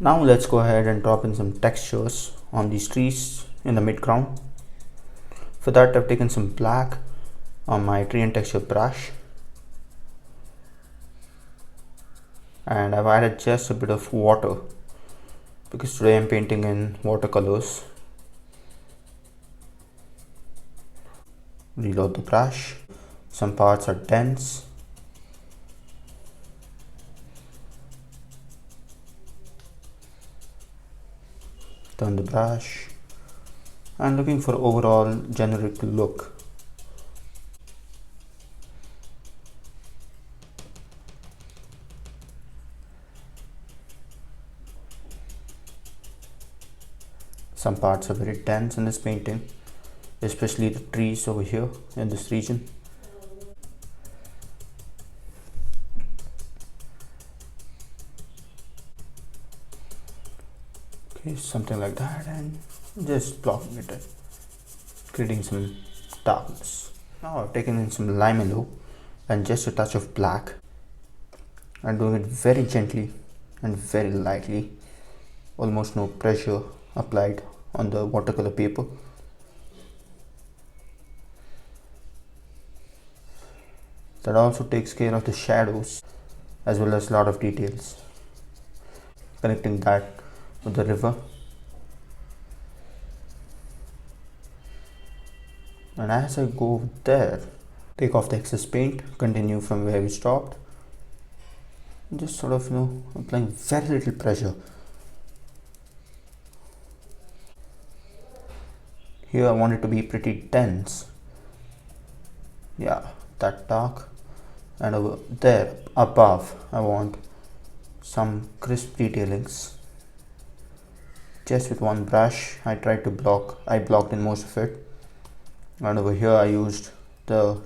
Now let's go ahead and drop in some textures on these trees in the midground. For that I've taken some black on my tree and texture brush, and I've added just a bit of water because today I'm painting in watercolors. Reload the brush. Some parts are dense. Turn the brush. I'm looking for overall generic look. Some parts are very dense in this painting, especially the trees over here in this region. Okay, something like that, and just blocking it in, creating some darkness. Now I've taken in some lime yellow and just a touch of black. I'm doing it very gently and very lightly, almost no pressure applied on the watercolor paper. That also takes care of the shadows as well as a lot of details. Connecting that with the river. And as I go there, take off the excess paint, continue from where we stopped. Just sort of, applying very little pressure. Here I want it to be pretty dense. Yeah, that dark. And over there, above, I want some crisp detailings. Just with one brush, I blocked in most of it. And over here I used the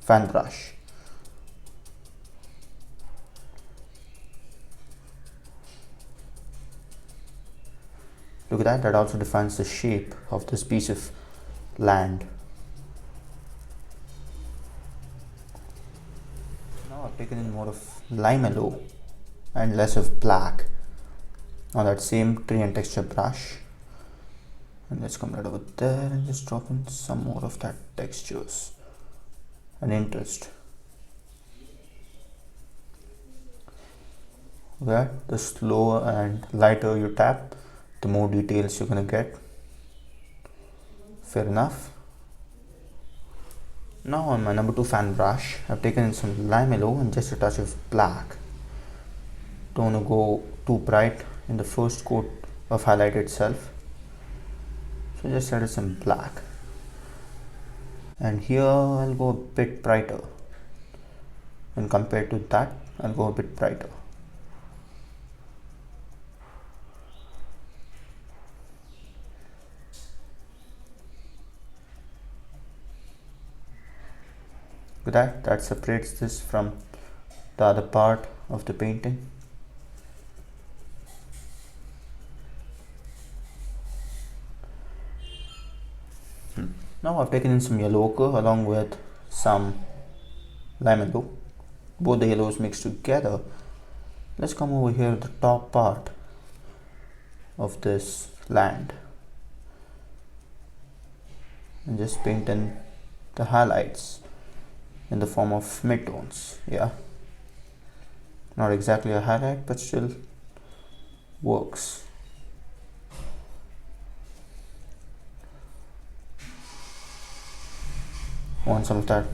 fan brush. Look at that also defines the shape of this piece of land. Now I've taken in more of lime yellow and less of black on that same tree and texture brush. And let's come right over there and just drop in some more of that textures and interest. Okay, the slower and lighter you tap, the more details you're gonna get. Fair enough. Now on my number 2 fan brush, I've taken in some lime yellow and just a touch of black. Don't want to go too bright in the first coat of highlight itself. So just added some black. And here I'll go a bit brighter. And compared to that, I'll go a bit brighter. That separates this from the other part of the painting. Now I've taken in some yellow ochre along with some lime yellow. Both the yellows mixed together. Let's come over here to the top part of this land and just paint in the highlights in the form of midtones. Yeah, not exactly a highlight, but still works. Want some of that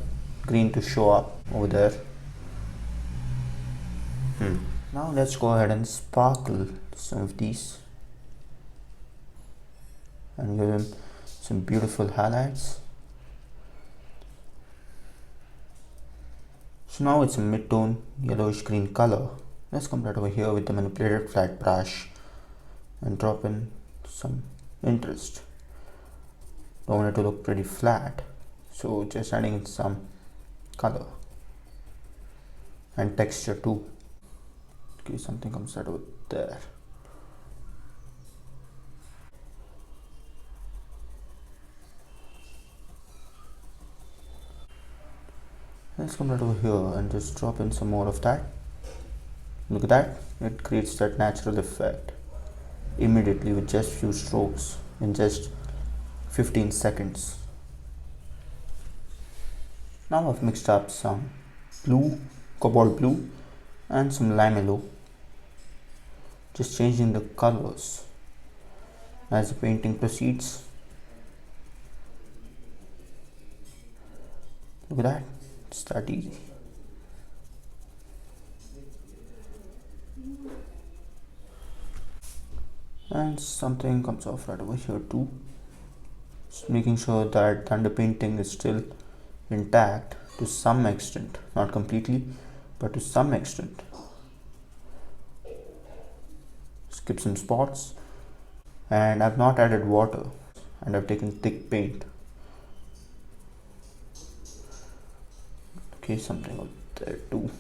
green to show up over there. Now let's go ahead and sparkle some of these and give them some beautiful highlights. So now it's a mid-tone yellowish green color. Let's come right over here with the manipulated flat brush and drop in some interest. Don't want it to look pretty flat, so just adding some color and texture too. Okay, something comes right over there. Let's come right over here and just drop in some more of that. Look at that, it creates that natural effect immediately with just few strokes in just 15 seconds. Now I've mixed up some blue, cobalt blue and some lime yellow, just changing the colors as the painting proceeds. Look at that, it's that easy. And something comes off right over here too. Just making sure that the underpainting is still intact to some extent, not completely, but to some extent. Skip some spots, and I've not added water, and I've taken thick paint. Okay, something up there too.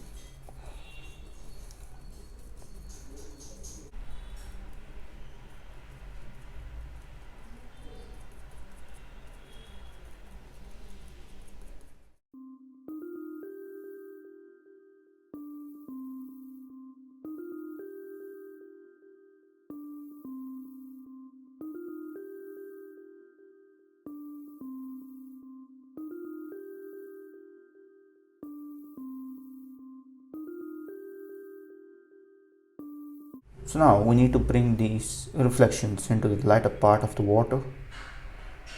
So now we need to bring these reflections into the lighter part of the water.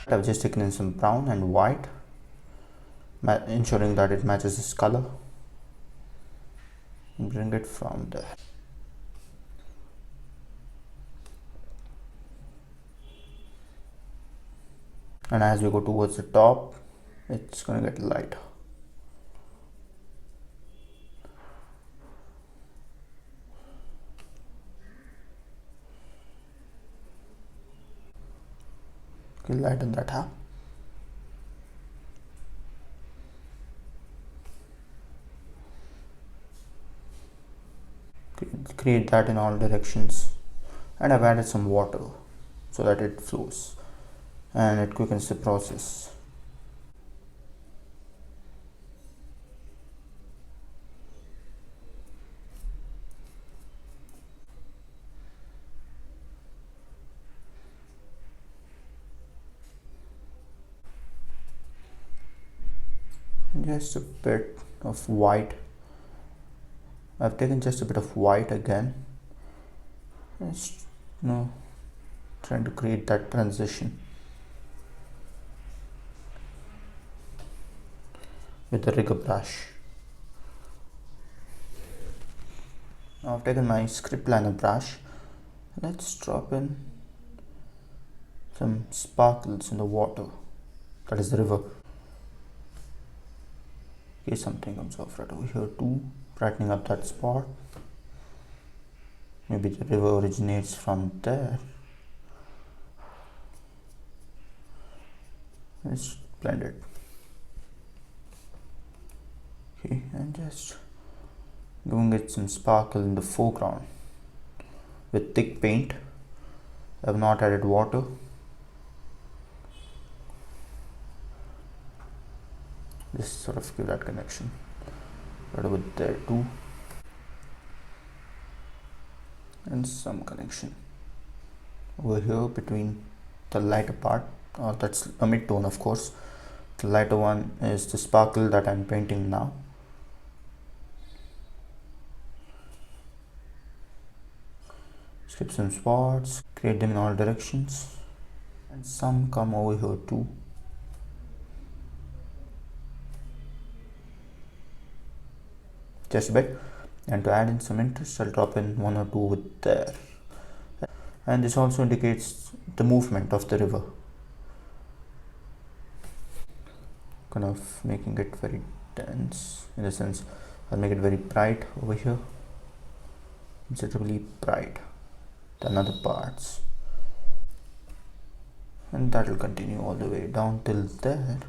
I've just taken in some brown and white, ensuring that it matches this color. Bring it from there. And as we go towards the top, it's going to get lighter. Okay, lighten that up. Create that in all directions, and I've added some water so that it flows and it quickens the process. Just a bit of white. I've taken just a bit of white again. Just, trying to create that transition with the rigger brush. Now I've taken my script liner brush. Let's drop in some sparkles in the water, that is the river. Okay, something comes off right over here too, brightening up that spot. Maybe the river originates from there. Let's blend it. Okay, and just giving it some sparkle in the foreground with thick paint. I have not added water. Just sort of give that connection right over there too, and some connection over here between the lighter part. That's a mid-tone, of course. The lighter one is the sparkle that I'm painting now. Skip some spots, create them in all directions, and some come over here too. Just a bit, and to add in some interest, I'll drop in one or two with there. And this also indicates the movement of the river, kind of making it very dense. In a sense, I'll make it very bright over here, considerably bright than other parts, and that will continue all the way down till there.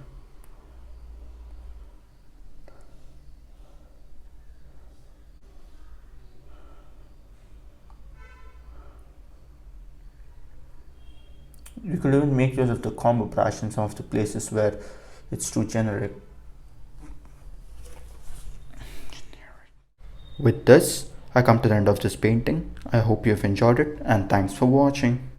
You could even make use of the combo brush in some of the places where it's too generic. With this, I come to the end of this painting. I hope you have enjoyed it and thanks for watching.